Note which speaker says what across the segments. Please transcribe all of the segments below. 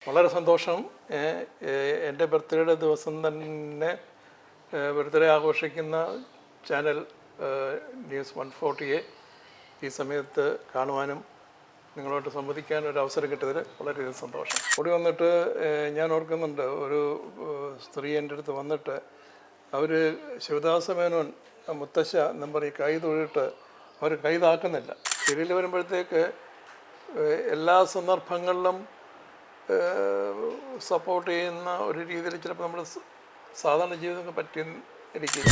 Speaker 1: വളരെ സന്തോഷം. എൻ്റെ ബർത്ത്ഡേയുടെ ദിവസം തന്നെ ബർത്ത്ഡേ ആഘോഷിക്കുന്ന ചാനൽ ന്യൂസ് 140 ഈ സമയത്ത് കാണുവാനും നിങ്ങളോട്ട് സംവദിക്കാൻ ഒരു അവസരം കിട്ടിയതിൽ വളരെയധികം സന്തോഷം. കൂടി വന്നിട്ട് ഞാൻ ഓർക്കുന്നുണ്ട്, ഒരു സ്ത്രീ എൻ്റെ അടുത്ത് വന്നിട്ട് അവർ ശിവദാസ മേനോൻ മുത്തശ്ശ എന്നും പറഞ്ഞ് കൈ തൊഴിട്ട് അവർ കൈ താക്കുന്നില്ല. സീരിയൽ വരുമ്പോഴത്തേക്ക് എല്ലാ സന്ദർഭങ്ങളിലും സപ്പോർട്ട് ചെയ്യുന്ന ഒരു രീതിയിൽ ചിലപ്പോൾ നമ്മൾ സാധാരണ ജീവിതം പറ്റിയിരിക്കില്ല.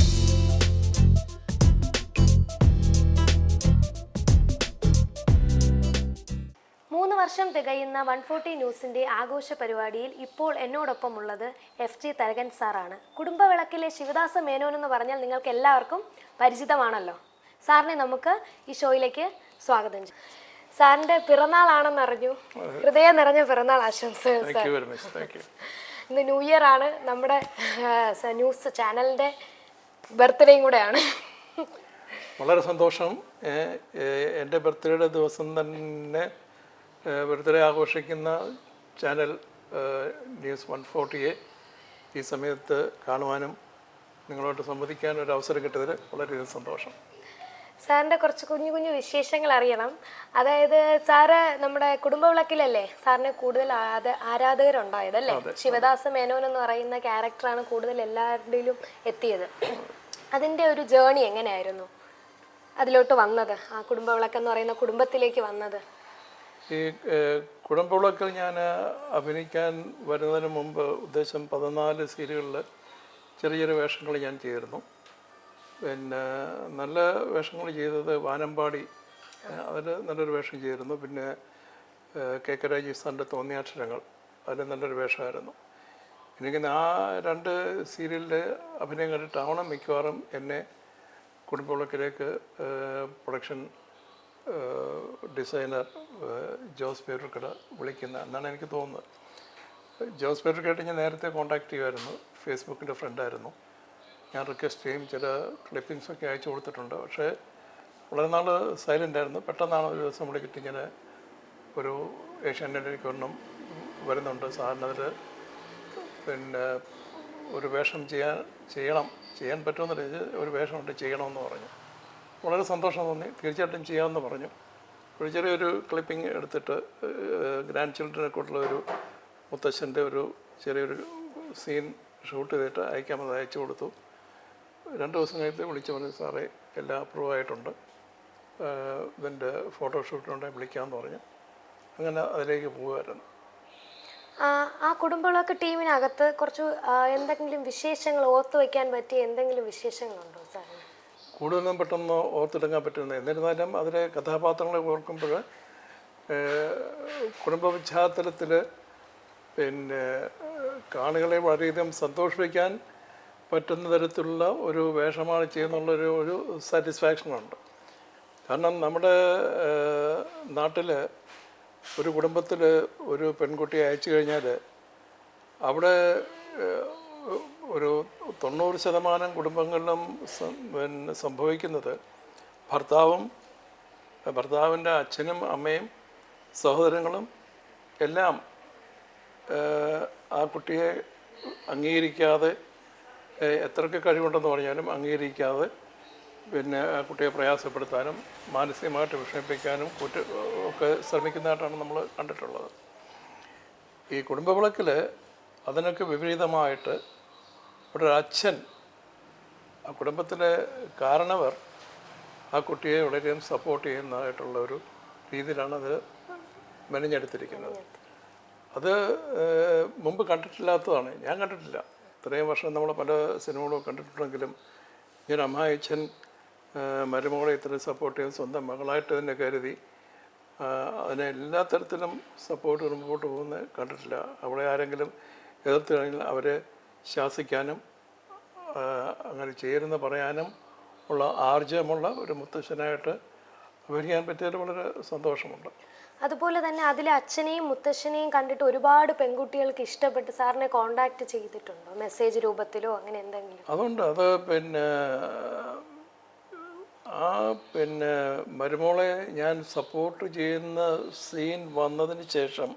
Speaker 2: വർഷം തികയുന്ന 140 ന്യൂസിൻ്റെ ആഘോഷ പരിപാടിയിൽ ഇപ്പോൾ എന്നോടൊപ്പം ഉള്ളത് FG തരകൻ സാറാണ്. കുടുംബവിളക്കിലെ ശിവദാസ മേനോൻ എന്ന് പറഞ്ഞാൽ നിങ്ങൾക്ക് എല്ലാവർക്കും പരിചിതമാണല്ലോ. സാറിനെ നമുക്ക് ഈ ഷോയിലേക്ക് സ്വാഗതം ചെയ്യും. സാറിൻ്റെ പിറന്നാളാണെന്നറിഞ്ഞു. ഹൃദയം നിറഞ്ഞ പിറന്നാൾ ആശംസകൾ സാർ. ഇന്ന് ന്യൂ ഇയർ ആണ്, നമ്മുടെ ന്യൂസ് ചാനലിൻ്റെ ബർത്ത്ഡേയും കൂടെയാണ്.
Speaker 1: വളരെ സന്തോഷം. എൻ്റെ ബർത്ത്ഡേയുടെ ദിവസം തന്നെ ബർത്ത്ഡേ ആഘോഷിക്കുന്ന ചാനൽ ന്യൂസ് 140 ഈ സമയത്ത് കാണുവാനും നിങ്ങളോട്ട് സംവദിക്കാൻ ഒരു അവസരം കിട്ടിയതിൽ വളരെയധികം സന്തോഷം.
Speaker 2: സാറിൻ്റെ കുറച്ച് കുഞ്ഞു കുഞ്ഞു വിശേഷങ്ങൾ അറിയണം. അതായത് സാറ് നമ്മുടെ കുടുംബവിളക്കിലല്ലേ സാറിന് കൂടുതൽ ആരാധകരുണ്ടായതല്ലേ? ശിവദാസ മേനോൻ എന്ന് പറയുന്ന ക്യാരക്ടറാണ് കൂടുതൽ എല്ലാവരുടെയിലും എത്തിയത്. അതിൻ്റെ ഒരു ജേണി എങ്ങനെയായിരുന്നു അതിലോട്ട് വന്നത്, ആ കുടുംബവിളക്കെന്ന് പറയുന്ന കുടുംബത്തിലേക്ക് വന്നത്?
Speaker 1: ഈ കുടുംബവിളക്കിൽ ഞാൻ അഭിനയിക്കാൻ വരുന്നതിന് മുമ്പ് ഉദ്ദേശം 14 സീരിയലുകളിൽ ചെറിയ ചെറിയ വേഷങ്ങൾ ഞാൻ ചെയ്തിരുന്നു. പിന്നെ നല്ല വേഷങ്ങൾ ചെയ്തത് വാനമ്പാടി, അതിൽ നല്ലൊരു വേഷം ചെയ്തിരുന്നു. പിന്നെ KK രാജീവ് സാറിൻ്റെ തോന്നിയാക്ഷരങ്ങൾ, അതിൽ നല്ലൊരു വേഷമായിരുന്നു. എനിക്ക് ആ 2 സീരിയലിൽ അഭിനയം കണ്ടിട്ടാവണം മിക്കവാറും എന്നെ കുടുംബവിളക്കിലേക്ക് പ്രൊഡക്ഷൻ ഡിസൈനർ ജോസ് പേരുക്കട വിളിക്കുന്ന എന്നാണ് എനിക്ക് തോന്നുന്നത്. ജോസ് പേരുക്കട ഞാൻ നേരത്തെ കോൺടാക്ട് ചെയ്യുമായിരുന്നു, ഫേസ്ബുക്കിൻ്റെ ഫ്രണ്ടായിരുന്നു. ഞാൻ റിക്വസ്റ്റ് ചെയ്യും, ചില ക്ലിപ്പിങ്സൊക്കെ അയച്ചു കൊടുത്തിട്ടുണ്ട്. പക്ഷേ വളരെ നാൾ സൈലൻ്റ് ആയിരുന്നു. പെട്ടെന്നാണ് ഒരു ദിവസം വിളിച്ചിട്ട് ഇങ്ങനെ ഒരു ഏഷ്യാനെറ്റിലേക്ക് ഒന്നും വരുന്നുണ്ട്, സാറിനതിൽ പിന്നെ ഒരു വേഷം ചെയ്യാൻ പറ്റുമെന്ന് ഒരു വേഷമുണ്ട്, ചെയ്യണമെന്ന് പറഞ്ഞു. വളരെ സന്തോഷം തോന്നി. തീർച്ചയായിട്ടും ചെയ്യാമെന്ന് പറഞ്ഞു. ഒരു ചെറിയൊരു ക്ലിപ്പിംഗ് എടുത്തിട്ട് ഗ്രാൻഡ് ചിൽഡ്രനെ കൊണ്ടുള്ള ഒരു മുത്തശ്ശൻ്റെ ഒരു ചെറിയൊരു സീൻ ഷൂട്ട് ചെയ്തിട്ട് അയക്കാമെന്ന് അയച്ചു കൊടുത്തു. 2 ദിവസം കഴിഞ്ഞ് വിളിച്ചു പറഞ്ഞു, സാറേ എല്ലാം അപ്രൂവ് ആയിട്ടുണ്ട്, ഇതിൻ്റെ ഫോട്ടോഷൂട്ടിനുണ്ടെങ്കിൽ വിളിക്കാമെന്ന് പറഞ്ഞു. അങ്ങനെ അതിലേക്ക് പോകുമായിരുന്നു.
Speaker 2: ആ കുടുംബവിളക്ക് ടീമിനകത്ത് കുറച്ച് എന്തെങ്കിലും വിശേഷങ്ങൾ ഓർത്തു വയ്ക്കാൻ പറ്റിയ എന്തെങ്കിലും വിശേഷങ്ങളുണ്ടോ സാറിന്?
Speaker 1: കൂടുതലും പെട്ടെന്ന് ഓർത്തെടുക്കാൻ പറ്റുന്നത്. എന്നിരുന്നാലും അതിലെ കഥാപാത്രങ്ങളെ ഓർക്കുമ്പോൾ കുടുംബ പശ്ചാത്തലത്തിൽ പിന്നെ കാണികളെ വളരെയധികം സന്തോഷിപ്പിക്കാൻ പറ്റുന്ന തരത്തിലുള്ള ഒരു വേഷമാണ് ചെയ്യുന്നുള്ളൊരു സാറ്റിസ്ഫാക്ഷനുണ്ട്. കാരണം നമ്മുടെ നാട്ടിൽ ഒരു കുടുംബത്തിൽ ഒരു പെൺകുട്ടിയെ അയച്ചു കഴിഞ്ഞാൽ അവിടെ ഒരു 90% കുടുംബങ്ങളിലും പിന്നെ സംഭവിക്കുന്നത് ഭർത്താവിൻ്റെ അച്ഛനും അമ്മയും സഹോദരങ്ങളും എല്ലാം ആ കുട്ടിയെ അംഗീകരിക്കാതെ, എത്രയൊക്കെ കഴിവുണ്ടെന്ന് പറഞ്ഞാലും അംഗീകരിക്കാതെ പിന്നെ ആ കുട്ടിയെ പ്രയാസപ്പെടുത്താനും മാനസികമായിട്ട് വിഷമിപ്പിക്കാനും ഒക്കെ ശ്രമിക്കുന്നതായിട്ടാണ് നമ്മൾ കണ്ടിട്ടുള്ളത്. ഈ കുടുംബവിളക്കിൽ അതിനൊക്കെ വിപരീതമായിട്ട് ഇവിടെ അച്ഛൻ, ആ കുടുംബത്തിലെ കാരണവർ ആ കുട്ടിയെ വളരെയധികം സപ്പോർട്ട് ചെയ്യുന്നതായിട്ടുള്ള ഒരു രീതിയിലാണ് അത് മെനഞ്ഞെടുത്തിരിക്കുന്നത്. അത് മുമ്പ് കണ്ടിട്ടില്ലാത്തതാണ്, ഞാൻ കണ്ടിട്ടില്ല. ഇത്രയും വർഷം നമ്മൾ പല സിനിമകളും കണ്ടിട്ടുണ്ടെങ്കിലും ഇങ്ങനെ അമ്മായിയച്ഛൻ മരുമകളെ ഇത്രയും സപ്പോർട്ട് ചെയ്യും, സ്വന്തം മകളായിട്ട് തന്നെ കരുതി അതിനെ എല്ലാ തരത്തിലും സപ്പോർട്ട് മുമ്പോട്ട് പോകുന്നത് കണ്ടിട്ടില്ല. അവിടെ ആരെങ്കിലും എതിർത്ത് കഴിഞ്ഞാൽ അവരെ ശാസിക്കാനും അങ്ങനെ ചേരുന്ന പറയാനും ഉള്ള ആർജവമുള്ള ഒരു മുത്തശ്ശനായിട്ട് അഭിനയിക്കാൻ പറ്റിയതിൽ വളരെ സന്തോഷമുണ്ട്.
Speaker 2: അതുപോലെ തന്നെ അതിലെ അച്ഛനെയും മുത്തശ്ശനെയും കണ്ടിട്ട് ഒരുപാട് പെൺകുട്ടികൾക്ക് ഇഷ്ടപ്പെട്ട് സാറിനെ കോണ്ടാക്ട് ചെയ്തിട്ടുണ്ടോ, മെസ്സേജ് രൂപത്തിലോ അങ്ങനെ എന്തെങ്കിലും?
Speaker 1: അതുകൊണ്ട് അത് പിന്നെ മരുമോളെ ഞാൻ സപ്പോർട്ട് ചെയ്യുന്ന സീൻ വന്നതിന് ശേഷം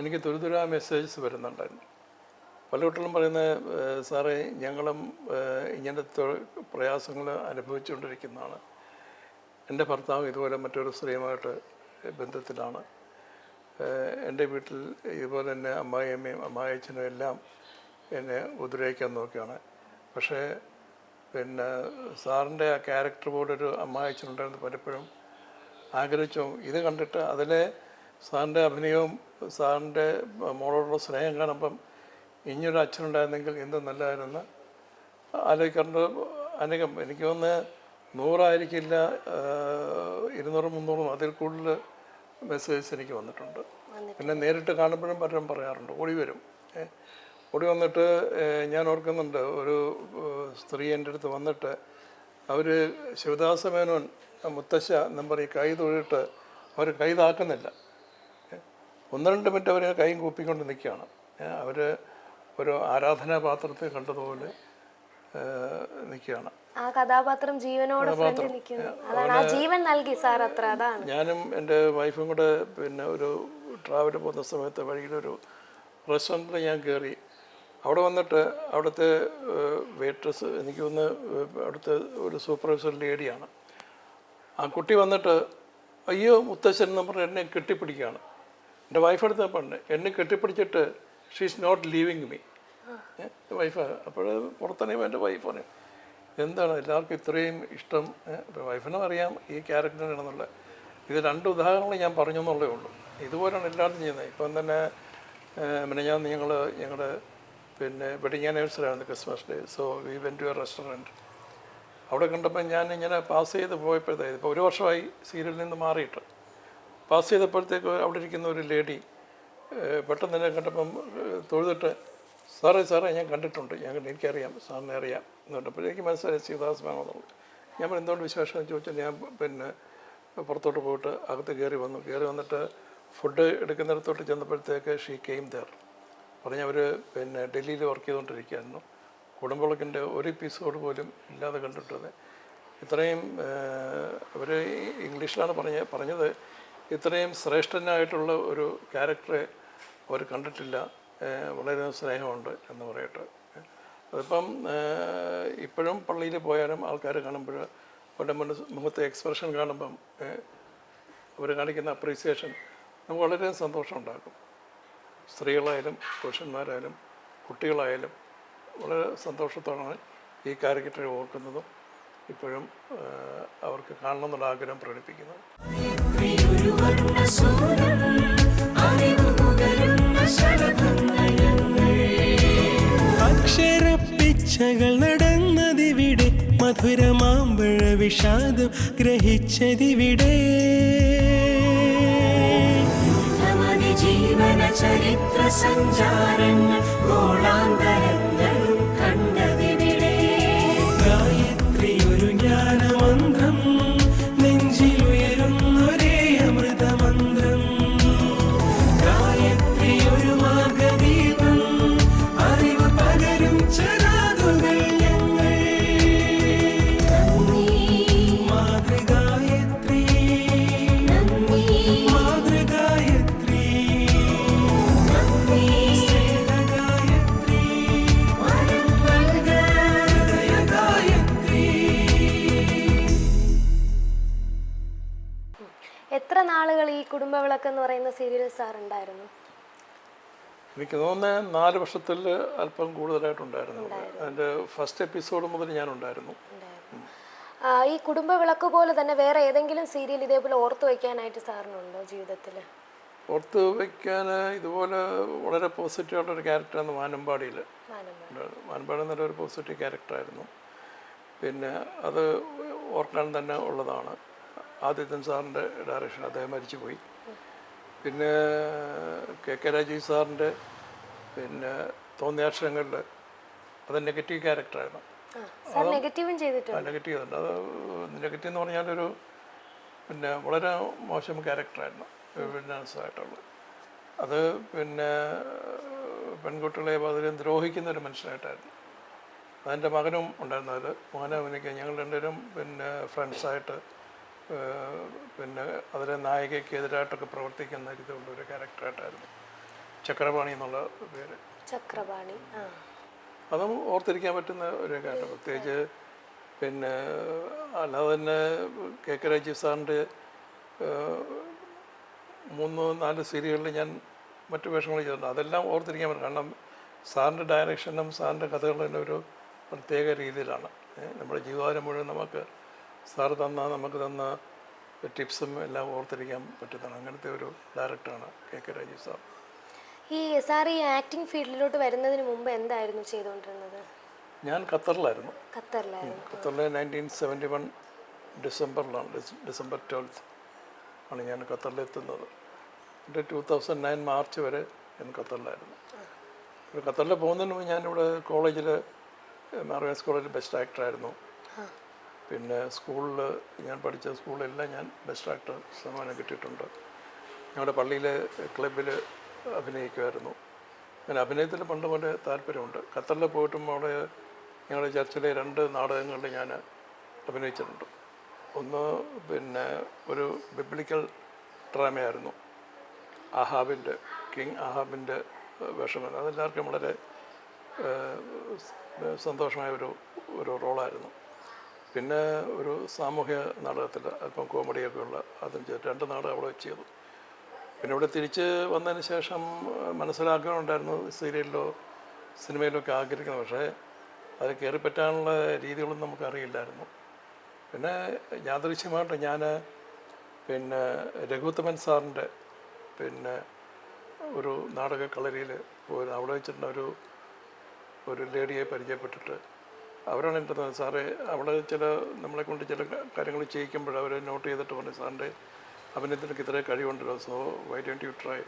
Speaker 1: എനിക്ക് തുരുതുരാ മെസ്സേജസ് വരുന്നുണ്ടായിരുന്നു. പല കുട്ടികളും പറയുന്നത് സാറേ ഞങ്ങളും ഇങ്ങനത്തെ പ്രയാസങ്ങൾ അനുഭവിച്ചുകൊണ്ടിരിക്കുന്നതാണ്. എൻ്റെ ഭർത്താവ് ഇതുപോലെ മറ്റൊരു സ്ത്രീയുമായിട്ട് ബന്ധത്തിലാണ്. എൻ്റെ വീട്ടിൽ ഇതുപോലെ തന്നെ അമ്മായിയമ്മയും അമ്മായിയച്ഛനും എല്ലാം എന്നെ ഉപദ്രവിക്കാൻ നോക്കുകയാണ്. പക്ഷേ പിന്നെ സാറിൻ്റെ ആ ക്യാരക്ടർ പോലൊരു അമ്മായിയച്ഛനുണ്ടായിരുന്നു പലപ്പോഴും ആഗ്രഹിച്ചു. ഇത് കണ്ടിട്ട് അതിലെ സാറിൻ്റെ അഭിനയവും സാറിൻ്റെ മോളോടുള്ള സ്നേഹം കാണുമ്പം ഇനിയൊരു അച്ഛനുണ്ടായിരുന്നെങ്കിൽ എന്ത് നല്ലതായിരുന്നു ആലോചിക്കാറുണ്ട്. അനേകം എനിക്ക് തോന്നുന്നു 100 ആയിരിക്കില്ല, 200, 300 അതിൽ കൂടുതൽ മെസ്സേജസ് എനിക്ക് വന്നിട്ടുണ്ട്. പിന്നെ നേരിട്ട് കാണുമ്പോഴും പലരും പറയാറുണ്ട്, ഓടി വരും. ഓടി വന്നിട്ട് ഞാൻ ഓർക്കുന്നുണ്ട്, ഒരു സ്ത്രീ എൻ്റെ അടുത്ത് വന്നിട്ട് അവർ ശിവദാസ മേനോൻ മുത്തശ്ശ നമ്പർ ഈ കൈ തൊഴിട്ട് അവർ കൈ താക്കുന്നില്ല. 1-2 മിനിറ്റ് അവർ കൈയും കൂപ്പിക്കൊണ്ട് നിൽക്കുകയാണ്. അവർ ഒരു ആരാധനാപാത്രത്തെ കണ്ടതുപോലെ നിൽക്കുകയാണ്.
Speaker 2: ആ കഥാപാത്രം ജീവനോടെ നിൽക്കുന്നു. അതാണ് ആ ജീവൻ നൽകി സാർ അത്ര. അതാണ്
Speaker 1: ഞാനും എൻ്റെ വൈഫും കൂടെ പിന്നെ ഒരു ട്രാവൽ പോകുന്ന സമയത്ത് വഴിയിലൊരു റെസ്റ്റോറൻറ്റിൽ ഞാൻ കയറി. അവിടെ വന്നിട്ട് അവിടുത്തെ വെയിട്രസ് എനിക്ക് ഒന്ന് അവിടുത്തെ ഒരു സൂപ്പർവൈസർ ലേഡിയാണ്. ആ കുട്ടി വന്നിട്ട് അയ്യോ മുത്തശ്ശൻ എന്ന് പറഞ്ഞ് എന്നെ കെട്ടിപ്പിടിക്കുകയാണ്. എൻ്റെ വൈഫെടുത്ത് പറഞ്ഞു എന്നെ കെട്ടിപ്പിടിച്ചിട്ട് she's not leaving me. Wife അപ്പോൾ പുറത്തനെയും എൻ്റെ വൈഫ് പറഞ്ഞു എന്താണ് എല്ലാവർക്കും ഇത്രയും ഇഷ്ടം. വൈഫിനും അറിയാം ഈ ക്യാരക്ടറിനാണെന്നുള്ളത്. ഇത് 2 ഉദാഹരണങ്ങൾ ഞാൻ പറഞ്ഞു എന്നുള്ളേ ഉള്ളൂ. ഇതുപോലെയാണ് എല്ലാവരും ചെയ്യുന്നത്. ഇപ്പം തന്നെ ഞങ്ങളുടെ പിന്നെ വെഡിങ് ആനിവേഴ്സറി ആയിരുന്നു, Christmas day. So we went to a restaurant. അവിടെ കണ്ടപ്പോൾ ഞാൻ ഇങ്ങനെ പാസ് ചെയ്ത് പോയപ്പോഴത്തേക്ക് ഇപ്പോൾ 1 വർഷമായി സീരിയലിൽ നിന്ന് മാറിയിട്ട് പാസ് ചെയ്തപ്പോഴത്തേക്ക് അവിടെ ഇരിക്കുന്ന ഒരു ലേഡി പെട്ടെന്ന് തന്നെ കണ്ടപ്പം തൊഴുതിട്ട് സാറേ ഞാൻ കണ്ടിട്ടുണ്ട്, എനിക്കറിയാം, സാറിനെ അറിയാം എന്ന് പറഞ്ഞപ്പോൾ എനിക്ക് മനസ്സിലായി ശിവദാസ് വേണമെന്നുള്ളത്. ഞാൻ എന്തുകൊണ്ട് വിശേഷം ചോദിച്ചാൽ ഞാൻ പിന്നെ പുറത്തോട്ട് പോയിട്ട് അകത്ത് കയറി വന്നിട്ട് ഫുഡ് എടുക്കുന്നിടത്തോട്ട് ചെന്നപ്പോഴത്തേക്ക് ഷീ കെയിം ദർ. പറഞ്ഞ് അവർ പിന്നെ ഡൽഹിയിൽ വർക്ക് ചെയ്തുകൊണ്ടിരിക്കുകയായിരുന്നു. കുടുംബവിളക്കിൻ്റെ ഒരു എപ്പിസോഡ് പോലും ഇല്ലാതെ കണ്ടിട്ടത്. ഇത്രയും അവർ ഇംഗ്ലീഷിലാണ് പറഞ്ഞത് ഇത്രയും ശ്രേഷ്ഠനായിട്ടുള്ള ഒരു ക്യാരക്ടറെ അവർ കണ്ടിട്ടില്ല, വളരെ സ്നേഹമുണ്ട് എന്ന് പറയട്ടെ. അതിപ്പം ഇപ്പോഴും പള്ളിയിൽ പോയാലും ആൾക്കാർ കാണുമ്പോൾ അവരുടെ മുഖത്തെ എക്സ്പ്രഷൻ കാണുമ്പം അവർ കാണിക്കുന്ന അപ്രീസിയേഷൻ നമുക്ക് വളരെ സന്തോഷം ഉണ്ടാക്കും. സ്ത്രീകളായാലും പുരുഷന്മാരായാലും കുട്ടികളായാലും വളരെ സന്തോഷത്തോടാണ് ഈ കാരിക്കേറ്റർ ഓർക്കുന്നതും ഇപ്പോഴും അവർക്ക് കാണണമെന്നുള്ള ആഗ്രഹം പ്രകടിപ്പിക്കുന്നത്.
Speaker 3: അക്ഷരപ്പിച്ചകൾ നടന്നതിവിടെ, മധുരമാമ്പഴ വിഷാദം ഗ്രഹിച്ചതിവിടെ. ജീവന ചരിത്ര സഞ്ചാരങ്ങൾ ഗോളാന്തരങ്ങളും കണ്ടതിവിടെ. ഗായത്രി ഒരു ജ്ഞാനമന്ത്രം, നെഞ്ചിലുയരുന്നൊരേ അമൃതമന്ത്രം. ഗായത്രി ഒരു മാർഗദീപം, അറിവ് പകരും ചരാതുകൾ ഞങ്ങൾ. മാതൃഗായത്രി മാതൃഗായത്രി
Speaker 2: എത്ര നാളുകൾ ഈ കുടുംബവിളക്ക് എന്ന് പറയുന്ന സീരിയൽ സാർ ഉണ്ടായിരുന്നു?
Speaker 1: എനിക്ക് തോന്നുന്നത് 4 വർഷത്തിൽ അല്പം കൂടുതലായിട്ടുണ്ടായിരുന്നു. അതിൻ്റെ ഫസ്റ്റ് എപ്പിസോഡ് മുതൽ ഞാനുണ്ടായിരുന്നു.
Speaker 2: ഈ കുടുംബവിളക്ക് പോലെ തന്നെ വേറെ ഏതെങ്കിലും സീരിയൽ ഇതേപോലെ ഓർത്തു വയ്ക്കാനായിട്ട് സാറിനുണ്ടോ ജീവിതത്തിൽ?
Speaker 1: ഓർത്ത് വയ്ക്കാൻ ഇതുപോലെ വളരെ പോസിറ്റീവായിട്ടൊരു ക്യാരക്ടറാണ് വാനമ്പാടിയിൽ. വാനമ്പാടി എന്നൊരു പോസിറ്റീവ് ക്യാരക്ടറായിരുന്നു. പിന്നെ അത് ഓർക്കാൻ തന്നെ ഉള്ളതാണ്. ആദിത്യൻ സാറിൻ്റെ ഡയറക്ഷൻ, അദ്ദേഹം മരിച്ചുപോയി. പിന്നെ കെ രാജീവ് സാറിൻ്റെ പിന്നെ തോന്നിയാക്ഷരങ്ങളിൽ അത് നെഗറ്റീവ് ക്യാരക്ടറായിരുന്നു.
Speaker 2: നെഗറ്റീവും ചെയ്തിട്ടുണ്ട്.
Speaker 1: നെഗറ്റീവ് ഉണ്ട്. അത് നെഗറ്റീവ് എന്ന് പറഞ്ഞാലൊരു പിന്നെ വളരെ മോശം ക്യാരക്ടറായിരുന്നു, വില്ലൻസായിട്ടുള്ളത്. അത് പിന്നെ പെൺകുട്ടികളെ അതിൽ ദ്രോഹിക്കുന്നൊരു മനുഷ്യനായിട്ടായിരുന്നു. അതെൻ്റെ മകനും ഉണ്ടായിരുന്നു. അതിൽ മോനും എനിക്ക് ഞങ്ങൾ രണ്ടുപേരും പിന്നെ ഫ്രണ്ട്സായിട്ട് പിന്നെ അതിലെ നായികയ്ക്ക് എതിരായിട്ടൊക്കെ പ്രവർത്തിക്കുന്ന രീതിയിലുള്ളൊരു ക്യാരക്ടറായിട്ടായിരുന്നു. ചക്രപാണി എന്നുള്ള പേര്.
Speaker 2: ചക്രപാണി. ആ,
Speaker 1: അതും ഓർത്തിരിക്കാൻ പറ്റുന്ന ഒരു കാര്യം. പ്രത്യേകിച്ച് പിന്നെ അല്ലാതെ തന്നെ KK രാജീവ് സാറിൻ്റെ 3-4 സീരിയലുകളിൽ ഞാൻ മറ്റു വേഷങ്ങൾ ചെയ്തിട്ടുണ്ട്. അതെല്ലാം ഓർത്തിരിക്കാൻ പറ്റും. കാരണം സാറിൻ്റെ ഡയറക്ഷനും സാറിൻ്റെ കഥകളുടെ ഒരു പ്രത്യേക രീതിയിലാണ്. നമ്മുടെ ജീവിതകാലം മുഴുവൻ നമുക്ക് നമുക്ക് തന്ന ടിപ്സും എല്ലാം ഓർത്തിരിക്കാൻ പറ്റുന്നതാണ്. അങ്ങനത്തെ ഒരു ഡയറക്ടറാണ് KK രാജീവ് സാർ.
Speaker 2: സാർ ഈ ആക്ടിങ് ഫീൽഡിലോട്ട് വരുന്നതിന് മുമ്പ് എന്തായിരുന്നു ചെയ്തുകൊണ്ടിരുന്നത്?
Speaker 1: ഞാൻ ഖത്തറിലായിരുന്നു.
Speaker 2: ഖത്തറിലായിരുന്നു.
Speaker 1: ഖത്തറിലെ 1971 ഡിസംബറിലാണ്, ഡിസംബർ 12 ആണ് ഞാൻ ഖത്തറിലെത്തുന്നത്. എൻ്റെ 2009 മാർച്ച് വരെ ഞാൻ ഖത്തറിലായിരുന്നു. ഖത്തറിൽ പോകുന്നതിന് മുമ്പ് ഞാനിവിടെ കോളേജിൽ മാർവേസ് കോളേജിൽ ബെസ്റ്റ് ആക്ടറായിരുന്നു. പിന്നെ സ്കൂളിൽ ഞാൻ പഠിച്ച സ്കൂളിലെല്ലാം ഞാൻ ബെസ്റ്റ് ആക്ടർ സമ്മാനം കിട്ടിയിട്ടുണ്ട്. ഞങ്ങളുടെ പള്ളിയിലെ ക്ലബിൽ അഭിനയിക്കുമായിരുന്നു. ഞാൻ അഭിനയത്തിൽ പണ്ട് പോലെ താല്പര്യമുണ്ട്. ഖത്തറിൽ പോയിട്ടും അവിടെ ഞങ്ങളുടെ ചർച്ചിലെ 2 നാടകങ്ങളിൽ ഞാൻ അഭിനയിച്ചിട്ടുണ്ട്. ഒന്ന് പിന്നെ ഒരു ബിബ്ലിക്കൽ ഡ്രാമയായിരുന്നു, ആഹാബിൻ്റെ, കിങ് ആഹാബിൻ്റെ വേഷമായിരുന്നു. അതെല്ലാവർക്കും വളരെ സന്തോഷമായ ഒരു റോളായിരുന്നു. പിന്നെ ഒരു സാമൂഹ്യ നാടകത്തിൽ അല്പം കോമഡിയൊക്കെ ഉള്ള അതും ചെയ്തു. 2 നാടകം അവിടെ ചെയ്തു. പിന്നെ ഇവിടെ തിരിച്ച് വന്നതിന് ശേഷം മനസ്സിലാക്കാനുണ്ടായിരുന്നു സീരിയലിലോ സിനിമയിലോ ഒക്കെ ആഗ്രഹിക്കുന്നത്. പക്ഷേ അത് കയറിപ്പറ്റാനുള്ള രീതികളൊന്നും നമുക്കറിയില്ലായിരുന്നു. പിന്നെ യാദൃശ്യമായിട്ട് ഞാൻ പിന്നെ രഘുത്തമൻ സാറിൻ്റെ പിന്നെ ഒരു നാടക കളരിയിൽ പോയി അവിടെ വെച്ചിട്ട് ഒരു ലേഡിയെ പരിചയപ്പെട്ടിട്ട് അവരാണ് എൻ്റെ സാറേ അവിടെ നമ്മളെ കൊണ്ട് ചില കാര്യങ്ങൾ ചെയ്യിക്കുമ്പോൾ അവർ നോട്ട് ചെയ്തിട്ട് പറഞ്ഞു, സാറിൻ്റെ അഭിനയത്തിനൊക്കെ ഇത്രയും കഴിവുണ്ടല്ലോ, so why don't you try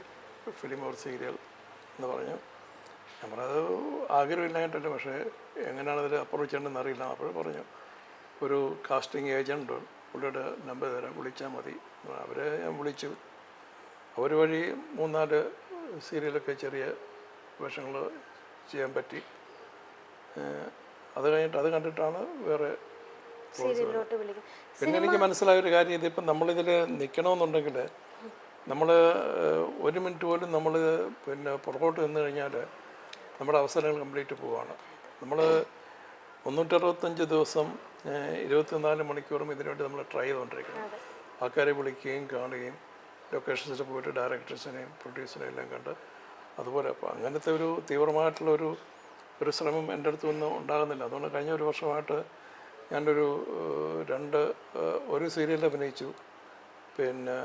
Speaker 1: film or serial എന്ന് പറഞ്ഞു. നമ്മളത് ആഗ്രഹമില്ലായിട്ടല്ല, പക്ഷേ എങ്ങനെയാണ് അതിൽ അപ്രോച്ച് ചെയ്യേണ്ടതെന്ന് അറിയില്ല. അപ്പോൾ പറഞ്ഞു ഒരു കാസ്റ്റിംഗ് ഏജൻറ്റ് പുള്ളിയുടെ നമ്പർ തരാം, വിളിച്ചാൽ മതി. അവരെ ഞാൻ വിളിച്ചു. അവർ വഴി 3-4 സീരിയലൊക്കെ ചെറിയ വേഷങ്ങൾ ചെയ്യാൻ പറ്റി. അത് കഴിഞ്ഞിട്ട് അത് കണ്ടിട്ടാണ് വേറെ. പിന്നെ എനിക്ക് മനസ്സിലായൊരു കാര്യം, ഇതിപ്പം നമ്മളിതിൽ നിൽക്കണമെന്നുണ്ടെങ്കിൽ നമ്മൾ 1 മിനിറ്റ് പോലും നമ്മൾ പിന്നെ പുറകോട്ട് നിന്ന് കഴിഞ്ഞാൽ നമ്മുടെ അവസരങ്ങൾ കംപ്ലീറ്റ് പോവുകയാണ്. നമ്മൾ 365 ദിവസം 24 മണിക്കൂറും ഇതിനുവേണ്ടി നമ്മൾ ട്രൈ ചെയ്തുകൊണ്ടിരിക്കണം. ആൾക്കാരെ വിളിക്കുകയും കാണുകയും ലൊക്കേഷൻസിൽ പോയിട്ട് ഡയറക്ടേഴ്സിനെയും പ്രൊഡ്യൂസറിനെയും എല്ലാം കണ്ട് അതുപോലെ. അപ്പോൾ അങ്ങനത്തെ ഒരു തീവ്രമായിട്ടുള്ളൊരു ശ്രമം എൻ്റെ അടുത്തൊന്നും ഉണ്ടാകുന്നില്ല. അതുകൊണ്ട് കഴിഞ്ഞ 1 വർഷമായിട്ട് ഞാനൊരു ഒരു സീരിയലിൽ അഭിനയിച്ചു. പിന്നെ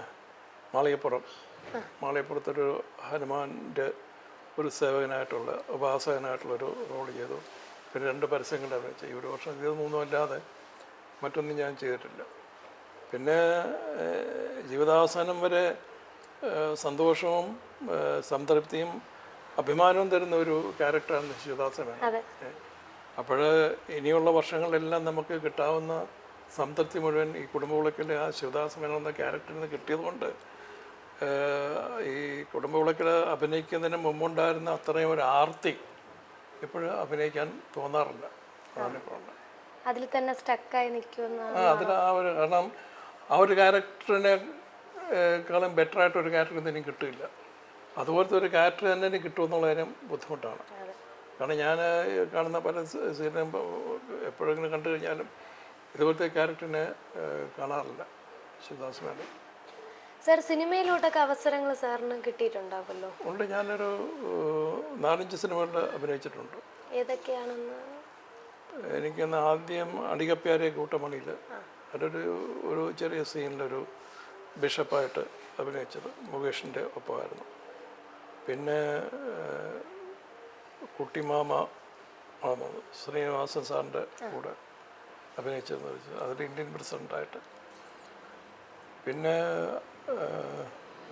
Speaker 1: മാളികപ്പുറത്തൊരു ഹനുമാൻ്റെ ഒരു സേവകനായിട്ടുള്ള ഉപാസകനായിട്ടുള്ളൊരു റോൾ ചെയ്തു. പിന്നെ 2 പരസ്യങ്ങളിൽ അഭിനയിച്ചു. ഈ 1 വർഷം ഇതൊന്നും അല്ലാതെ മറ്റൊന്നും ഞാൻ ചെയ്തിട്ടില്ല. പിന്നെ ജീവിതാവസാനം വരെ സന്തോഷവും സംതൃപ്തിയും അഭിമാനവും തരുന്ന ഒരു ക്യാരക്ടറാണ് ശിവദാസൻ. അപ്പോൾ ഇനിയുള്ള വർഷങ്ങളിലെല്ലാം നമുക്ക് കിട്ടാവുന്ന സംതൃപ്തി മുഴുവൻ ഈ കുടുംബവിളക്കിൽ ആ ശിവദാസൻ എന്ന ക്യാരക്ടറിൽ നിന്ന് കിട്ടിയതുകൊണ്ട് ഈ കുടുംബവിളക്കിൽ അഭിനയിക്കുന്നതിന് മുമ്പുണ്ടായിരുന്ന അത്രയും ഒരു ആർത്തി ഇപ്പോഴും അഭിനയിക്കാൻ തോന്നാറില്ല.
Speaker 2: അതിൽ തന്നെ സ്റ്റക്കായി നിൽക്കുന്ന
Speaker 1: അതിൽ കാരണം ആ ഒരു ക്യാരക്ടറിനെക്കാളും ബെറ്ററായിട്ടൊരു ക്യാരക്ടർ എന്തെങ്കിലും കിട്ടില്ല. അതുപോലത്തെ ഒരു ക്യാരക്ടർ തന്നെ എനിക്ക് കിട്ടുമെന്നുള്ള കാര്യം ബുദ്ധിമുട്ടാണ്. കാരണം ഞാൻ കാണുന്ന പല സീരിയലും എപ്പോഴെങ്കിലും കണ്ടു കഴിഞ്ഞാലും ഇതുപോലത്തെ ക്യാരക്ടറിനെ കാണാറില്ല ശിവദാസ് മേനോൻ.
Speaker 2: സാർ സിനിമയിലോട്ടൊക്കെ അവസരങ്ങൾ സാറിന് കിട്ടിയിട്ടുണ്ടാവുമല്ലോ?
Speaker 1: ഉണ്ട്. ഞാനൊരു 4-5 സിനിമകളിൽ അഭിനയിച്ചിട്ടുണ്ട്.
Speaker 2: ഏതൊക്കെയാണെന്ന്?
Speaker 1: എനിക്കൊന്ന് ആദ്യം അടികപ്പ്യാരെ കൂട്ടമണിയിൽ ഒരു ചെറിയ സീനിലൊരു ബിഷപ്പായിട്ട് അഭിനയിച്ചത് മുകേഷിൻ്റെ ഒപ്പമായിരുന്നു. പിന്നെ കുട്ടിമാമ ആണ് ശ്രീനിവാസൻ സാറിൻ്റെ കൂടെ അഭിനയിച്ചതെന്ന് വെച്ചാൽ അതിൽ ഇന്ത്യൻ പ്രസിഡൻ്റായിട്ട്. പിന്നെ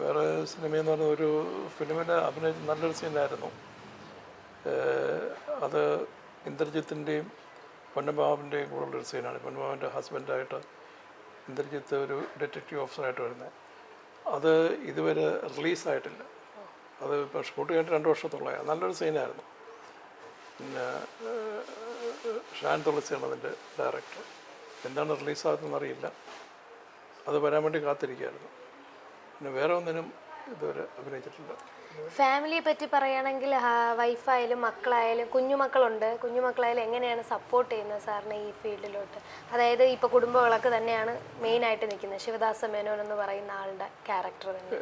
Speaker 1: വേറെ സിനിമയെന്ന് പറഞ്ഞ ഒരു ഫിലിമിൽ അഭിനയിച്ച നല്ലൊരു സീനായിരുന്നു. അത് ഇന്ദ്രജിത്തിൻ്റെയും പൊന്നമ്മാവിൻ്റെയും കൂടെയുള്ളൊരു സീനാണ്. പൊന്നമ്മാവിൻ്റെ ഹസ്ബൻഡായിട്ട് ഇന്ദ്രജിത്ത് ഒരു ഡിറ്റക്റ്റീവ് ഓഫീസറായിട്ട് വരുന്നത്. അത് ഇതുവരെ റിലീസായിട്ടില്ല. അത് ഇപ്പോൾ ഷൂട്ട് കഴിഞ്ഞിട്ട് 2 വർഷത്തോളമായി. നല്ലൊരു സീനായിരുന്നു. പിന്നെ ഷാൻ തുളസിയാണ് അതിൻ്റെ ഡയറക്ടർ. എന്താണ് റിലീസാകുന്നതെന്ന് അറിയില്ല. അത് വരാൻ വേണ്ടി കാത്തിരിക്കുകയായിരുന്നു. പിന്നെ വേറെ ഒന്നിനും ഇതുവരെ അഭിനയിച്ചിട്ടില്ല.
Speaker 2: ഫാമിലിയെ പറ്റി പറയുകയാണെങ്കിൽ വൈഫായാലും മക്കളായാലും കുഞ്ഞുമക്കളായാലും എങ്ങനെയാണ് സപ്പോർട്ട് ചെയ്യുന്നത് സാറിനെ ഈ ഫീൽഡിലോട്ട്? അതായത് ഇപ്പോൾ കുടുംബവിളക്ക് തന്നെയാണ് മെയിനായിട്ട് നിൽക്കുന്നത്, ശിവദാസ മേനോൻ എന്ന് പറയുന്ന ആളുടെ ക്യാരക്ടർ തന്നെ.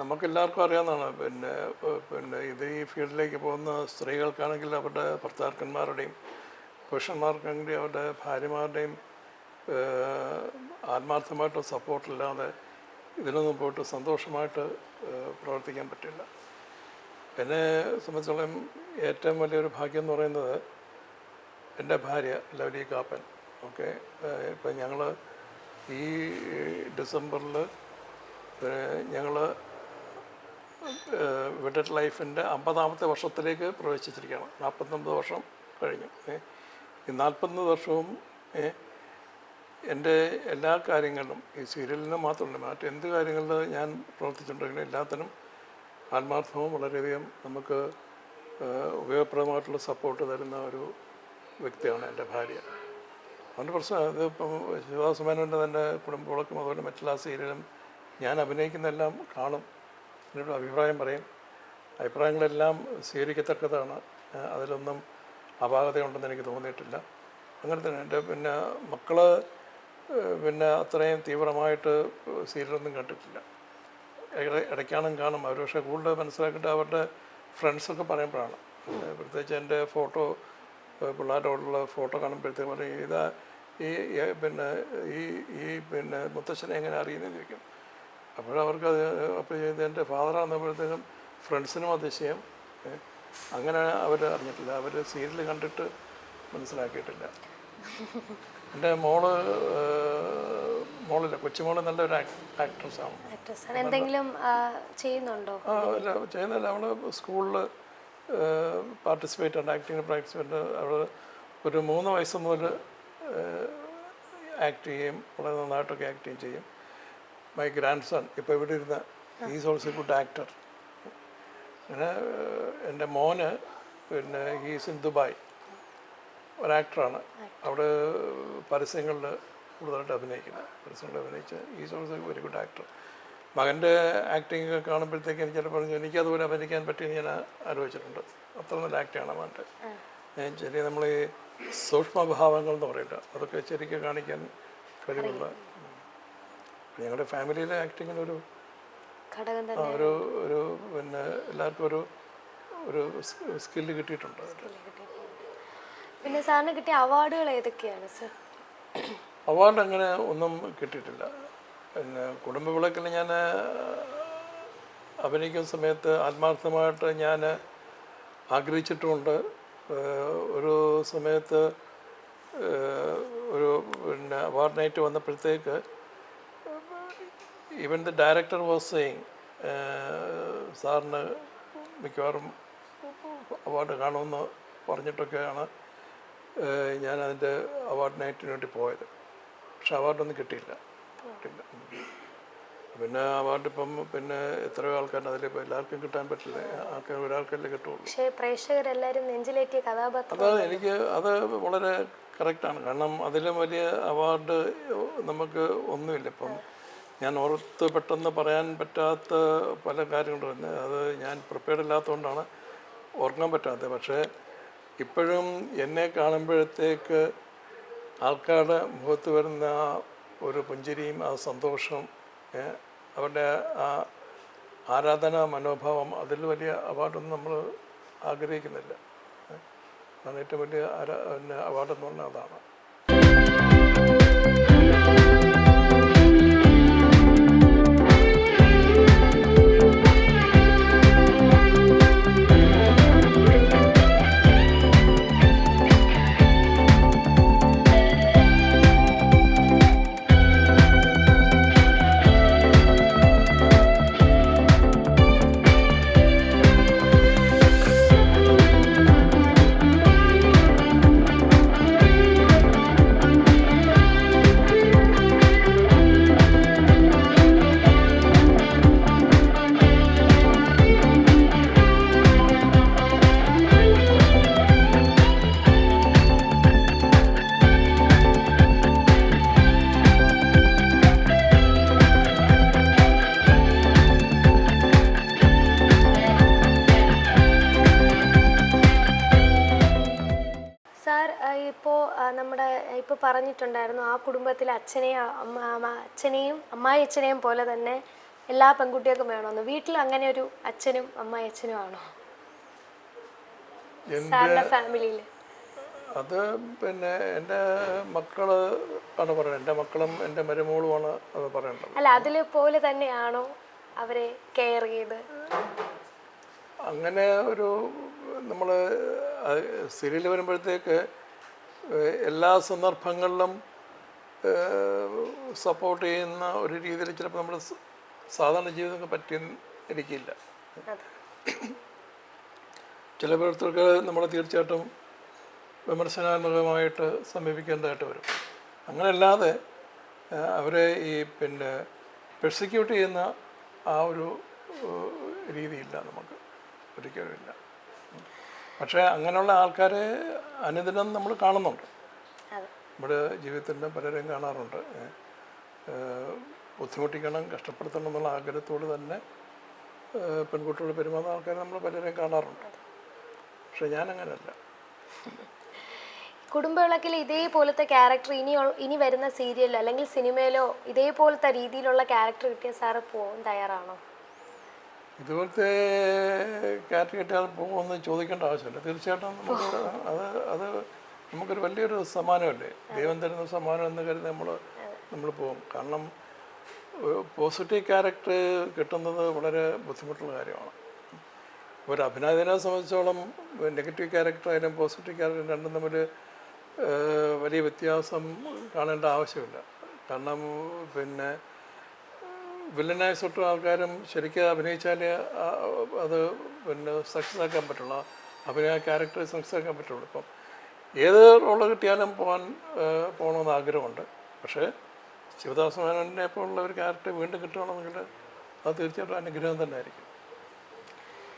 Speaker 1: നമുക്കെല്ലാവർക്കും അറിയാവുന്നതാണ്. പിന്നെ ഇത് ഈ ഫീൽഡിലേക്ക് പോകുന്ന സ്ത്രീകൾക്കാണെങ്കിൽ അവരുടെ ഭർത്താക്കന്മാരുടെയും പുരുഷന്മാർക്കാണെങ്കിൽ അവരുടെ ഭാര്യമാരുടെയും ആത്മാർത്ഥമായിട്ട് സപ്പോർട്ടില്ലാതെ ഇതിനൊന്നും പോയിട്ട് സന്തോഷമായിട്ട് പ്രവർത്തിക്കാൻ പറ്റില്ല. എന്നെ സംബന്ധിച്ചോളം ഏറ്റവും വലിയൊരു ഭാഗ്യം എന്ന് പറയുന്നത് എൻ്റെ ഭാര്യ ലവ്ലി കാപ്പൻ. ഓക്കെ, ഇപ്പം ഞങ്ങൾ ഈ ഡിസംബറിൽ ഞങ്ങൾ വിഡഡ് ലൈഫിൻ്റെ 50ാമത്തെ വർഷത്തിലേക്ക് പ്രവേശിച്ചിരിക്കുകയാണ്. 49 വർഷം കഴിഞ്ഞു. ഈ 40 വർഷവും എൻ്റെ എല്ലാ കാര്യങ്ങളിലും, ഈ സീരിയലിന് മാത്രമല്ല മറ്റെന്ത് കാര്യങ്ങളിൽ ഞാൻ പ്രവർത്തിച്ചിട്ടുണ്ടെങ്കിലും എല്ലാത്തിനും ആത്മാർത്ഥവും വളരെയധികം നമുക്ക് ഉപയോഗപ്രദമായിട്ടുള്ള സപ്പോർട്ട് തരുന്ന ഒരു വ്യക്തിയാണ് എൻ്റെ ഭാര്യ. അതുകൊണ്ട് പ്രശ്നം ഇത് ഇപ്പം ശിവദാസ മേനോൻ്റെ തന്നെ കുടുംബവിളക്കും അതുപോലെ മറ്റുള്ള സീരിയലും ഞാൻ അഭിനയിക്കുന്നതെല്ലാം കാണും, എന്നോട് അഭിപ്രായം പറയും. അഭിപ്രായങ്ങളെല്ലാം സ്വീകരിക്കത്തക്കതാണ്, അതിലൊന്നും അപാകതയുണ്ടെന്ന് എനിക്ക് തോന്നിയിട്ടില്ല. അങ്ങനെ തന്നെ എൻ്റെ പിന്നെ മക്കൾ പിന്നെ അത്രയും തീവ്രമായിട്ട് സീരിയലൊന്നും കണ്ടിട്ടില്ല. ഇടയ്ക്കാനും കാണും അവർ, പക്ഷേ കൂടുതൽ മനസ്സിലാക്കിയിട്ട് അവരുടെ ഫ്രണ്ട്സൊക്കെ പറയുമ്പോഴാണ്. പ്രത്യേകിച്ച് എൻ്റെ ഫോട്ടോ പിള്ളേരോടുള്ള ഫോട്ടോ കാണുമ്പോഴത്തേക്കും പറയും ഇതാ പിന്നെ മുത്തശ്ശനെ എങ്ങനെ അറിയുന്നതെന്ന് ചോദിക്കും. അപ്പോഴവർക്കത് അപ്പോൾ ഇത് എൻ്റെ ഫാദറാകുമ്പോഴത്തേക്കും ഫ്രണ്ട്സിനും അതിശയം. അങ്ങനെ അവർ അറിഞ്ഞിട്ടില്ല, അവർ സീരിയൽ കണ്ടിട്ട് മനസ്സിലാക്കിയിട്ടില്ല. എൻ്റെ മോളില്ല, കൊച്ചുമോള് നല്ലൊരു ആക്ട്രസ്സാണ്.
Speaker 2: എന്തെങ്കിലും ചെയ്യുന്നുണ്ടോ?
Speaker 1: അല്ല ചെയ്യുന്നില്ല, അവൾ സ്കൂളിൽ പാർട്ടിസിപ്പേറ്റ് ഉണ്ട്, ആക്ടിങ്ങിന് പാർട്ടിസിപ്പേറ്റ്. അവൾ ഒരു 3 വയസ്സ് മുതൽ ആക്ട് ചെയ്യും, വളരെ നന്നായിട്ടൊക്കെ ആക്ടിങ് ചെയ്യും. മൈ ഗ്രാൻഡ് സൺ ഇപ്പോൾ ഇവിടെ ഇരുന്ന is also A good actor. അങ്ങനെ എൻ്റെ മോന് പിന്നെ ഹീസ് ഇൻ ദുബായ്, ഒരാക്ടറാണ്. അവിടെ പരസ്യങ്ങളിൽ കൂടുതലായിട്ട് അഭിനയിക്കുന്നത്, പരസ്യങ്ങളിൽ അഭിനയിച്ച് is also very good actor. മകൻ്റെ ആക്ടിങ് ഒക്കെ കാണുമ്പോഴത്തേക്ക് എനിക്ക് ചിലപ്പോൾ പറഞ്ഞു എനിക്കതുപോലെ അഭിനയിക്കാൻ പറ്റിയെന്ന് ഞാൻ ആലോചിച്ചിട്ടുണ്ട്. അത്ര നല്ല ആക്ടാണ് അവൻ്റെ. ശരി, നമ്മൾ ഈ സൂക്ഷ്മഭാവങ്ങൾ എന്ന് പറയില്ല, അതൊക്കെ ശരിക്കും കാണിക്കാൻ കഴിവുള്ള ഞങ്ങളുടെ ഫാമിലിയിലെ ആക്ടിങ്ങിനൊരു ഒരു പിന്നെ എല്ലാവർക്കും ഒരു സ്കില്ല് കിട്ടിയിട്ടുണ്ട്.
Speaker 2: പിന്നെ സാറിന് കിട്ടിയ അവാർഡുകൾ ഏതൊക്കെയാണ് സർ?
Speaker 1: അവാർഡ് അങ്ങനെ ഒന്നും കിട്ടിയിട്ടില്ല. പിന്നെ കുടുംബവിളക്കിൽ ഞാൻ അഭിനയിക്കുന്ന സമയത്ത് ആത്മാർത്ഥമായിട്ട് ഞാൻ ആഗ്രഹിച്ചിട്ടുമുണ്ട്. ഒരു സമയത്ത് ഒരു പിന്നെ അവാർഡ് നൈറ്റ് വന്നപ്പോഴത്തേക്ക് even the director was saying സാറിന് മിക്കവാറും അവാർഡ് കാണുമെന്ന് പറഞ്ഞിട്ടൊക്കെയാണ് ഞാൻ അതിൻ്റെ അവാർഡ് നൈറ്റിന് വേണ്ടി പോയത്. പക്ഷെ അവാർഡൊന്നും കിട്ടിയില്ല. പിന്നെ അവാർഡ് ഇപ്പം പിന്നെ എത്രയോ ആൾക്കാരുടെ അതിലിപ്പോൾ എല്ലാവർക്കും കിട്ടാൻ പറ്റില്ല, ആൾക്കാർ ഒരാൾക്കല്ലേ കിട്ടുള്ളൂ.
Speaker 2: പക്ഷേ പ്രേക്ഷകരെല്ലാവരും നെഞ്ചിലേറ്റിയ കഥാപാത്രം
Speaker 1: അത് എനിക്ക് അത് വളരെ കറക്റ്റാണ്. കാരണം അതിലും വലിയ അവാർഡ് നമുക്ക് ഒന്നുമില്ല. ഇപ്പം ഞാൻ ഓർത്ത് പെട്ടെന്ന് പറയാൻ പറ്റാത്ത പല കാര്യങ്ങളുണ്ട്. അത് ഞാൻ പ്രിപ്പയർഡ് ഇല്ലാത്തതുകൊണ്ടാണ് ഓർക്കാൻ പറ്റാത്തത്. പക്ഷേ ഇപ്പോഴും എന്നെ കാണുമ്പോഴത്തേക്ക് ആൾക്കാരുടെ മുഖത്ത് വരുന്ന ഒരു പുഞ്ചിരിയും ആ സന്തോഷവും അവരുടെ ആ ആരാധനാ മനോഭാവം, അതിൽ വലിയ അവാർഡൊന്നും നമ്മൾ ആഗ്രഹിക്കുന്നില്ല. അതാണ് ഏറ്റവും വലിയ അവാർഡെന്ന് പറഞ്ഞാൽ അതാണ്.
Speaker 2: ഇപ്പോൾ നമ്മുടെ ഇപ്പോൾ പറഞ്ഞിട്ടുണ്ടായിരുന്നു ആ കുടുംബത്തിലെ അച്ഛനെയും അമ്മായി അച്ഛനെയും പോലെ തന്നെ എല്ലാ പെൺകുട്ടികൾക്കും വേണമെന്ന്. വീട്ടിൽ അങ്ങനെ ഒരു അച്ഛനും അമ്മായി അച്ഛനും ആണോ സാറിന്റെ ഫാമിലിയിൽ?
Speaker 1: അത് പിന്നെ എൻ്റെ മക്കള് ആണ് പറയുന്നത്. എൻ്റെ മക്കളും എൻ്റെ മരുമോളുമാണ് അത് പറയേണ്ടത്.
Speaker 2: അല്ല, അതിൽ പോലെ തന്നെയാണോ അവരെ കെയർ ചെയ്ത്?
Speaker 1: അങ്ങനെ ഒരു നമ്മൾ സീരിയൽ വരുമ്പോഴത്തേക്ക് എല്ലാ സന്ദർഭങ്ങളിലും സപ്പോർട്ട് ചെയ്യുന്ന ഒരു രീതിയിൽ ചിലപ്പോൾ നമ്മൾ സാധാരണ ജീവിതം പറ്റിയിരിക്കില്ല. ചില പ്രവർത്തകർക്ക് നമ്മൾ തീർച്ചയായിട്ടും വിമർശനാത്മകമായിട്ട് സമീപിക്കേണ്ടതായിട്ട് വരും. അങ്ങനെയല്ലാതെ അവരെ ഈ പിന്നെ പെർസിക്യൂട്ട് ചെയ്യുന്ന ആ ഒരു രീതിയില്ല, നമുക്ക് ഒരിക്കലും ഇല്ല. പക്ഷേ അങ്ങനെയുള്ള ആൾക്കാരെ അനുദിനം നമ്മൾ കാണുന്നുണ്ട്. നമ്മുടെ ജീവിതത്തിൻ്റെ പലരെയും കാണാറുണ്ട്. ബുദ്ധിമുട്ടിക്കണം, കഷ്ടപ്പെടുത്തണം എന്നുള്ള ആഗ്രഹത്തോട് തന്നെ പെൺകുട്ടികൾ പെരുമാറുന്ന ആൾക്കാരെ നമ്മൾ പലരെയും കാണാറുണ്ട്. പക്ഷെ ഞാനങ്ങനെയല്ല.
Speaker 2: കുടുംബവിളക്കിൽ ഇതേപോലത്തെ ക്യാരക്ടർ ഇനി വരുന്ന സീരിയലിലോ അല്ലെങ്കിൽ സിനിമയിലോ ഇതേപോലത്തെ രീതിയിലുള്ള ക്യാരക്ടർ കിട്ടിയ സാറ് പോകാൻ തയ്യാറാണോ?
Speaker 1: ഇതുപോലത്തെ ക്യാരക്ടർ കിട്ടിയാൽ പോകുമെന്ന് ചോദിക്കേണ്ട ആവശ്യമില്ല. തീർച്ചയായിട്ടും നമുക്ക് അത് നമുക്കൊരു വലിയൊരു സമ്മാനമല്ലേ, ദൈവം തരുന്ന സമ്മാനം എന്ന് കരുതി നമ്മൾ പോകും. കാരണം പോസിറ്റീവ് ക്യാരക്ടർ കിട്ടുന്നത് വളരെ ബുദ്ധിമുട്ടുള്ള കാര്യമാണ്. ഒരു അഭിനയത്തിനെ സംബന്ധിച്ചോളം നെഗറ്റീവ് ക്യാരക്ടറായാലും പോസിറ്റീവ് ക്യാരക്ടർ രണ്ടും തമ്മിൽ വലിയ വ്യത്യാസം കാണേണ്ട ആവശ്യമില്ല. കാരണം പിന്നെ വില്ലനായി സുട്ട ആൾക്കാരും ശരിക്കും അഭിനയിച്ചാൽ അത് പിന്നെ സക്സസ് ആക്കാൻ പറ്റുള്ളൂ, അഭിനയ ക്യാരക്ടർ സക്സസ് ആക്കാൻ പറ്റുള്ളൂ. ഇപ്പം ഏത് റോള് കിട്ടിയാലും പോകണമെന്ന് ആഗ്രഹമുണ്ട്. പക്ഷേ ശിവദാസ മേനോനെ പോലുള്ള ഒരു ക്യാരക്ടർ വീണ്ടും കിട്ടുകയാണെന്നെങ്കിൽ അത് തീർച്ചയായിട്ടും അനുഗ്രഹം തന്നെ ആയിരിക്കും.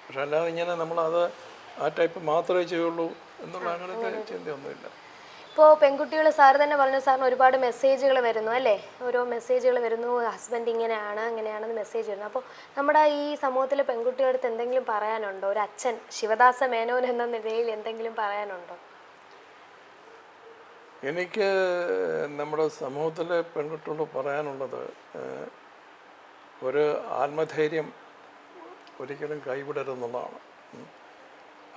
Speaker 1: പക്ഷെ അല്ലാതെ ഇങ്ങനെ നമ്മളത് ആ ടൈപ്പ് മാത്രമേ ചെയ്യുള്ളൂ എന്നുള്ള അങ്ങനത്തെ ചിന്തയൊന്നുമില്ല.
Speaker 2: ഇപ്പോൾ പെൺകുട്ടികൾ സാർ തന്നെ പറഞ്ഞു, സാറിന് ഒരുപാട് മെസ്സേജുകൾ വരുന്നു അല്ലേ? ഓരോ മെസ്സേജുകൾ വരുന്നു, ഹസ്ബൻഡ് അങ്ങനെയാണെന്ന് മെസ്സേജ് വരുന്നു. അപ്പോൾ നമ്മുടെ ഈ സമൂഹത്തിലെ പെൺകുട്ടികളുടെ അടുത്ത് എന്തെങ്കിലും പറയാനുണ്ടോ? ഒരു അച്ഛൻ ശിവദാസ മേനോൻ എന്ന നിലയിൽ എന്തെങ്കിലും പറയാനുണ്ടോ?
Speaker 1: എനിക്ക് നമ്മുടെ സമൂഹത്തിലെ പെൺകുട്ടികളോട് പറയാനുള്ളത്, ഒരു ആത്മധൈര്യം ഒരിക്കലും കൈവിടരുതെന്നുള്ളതാണ്.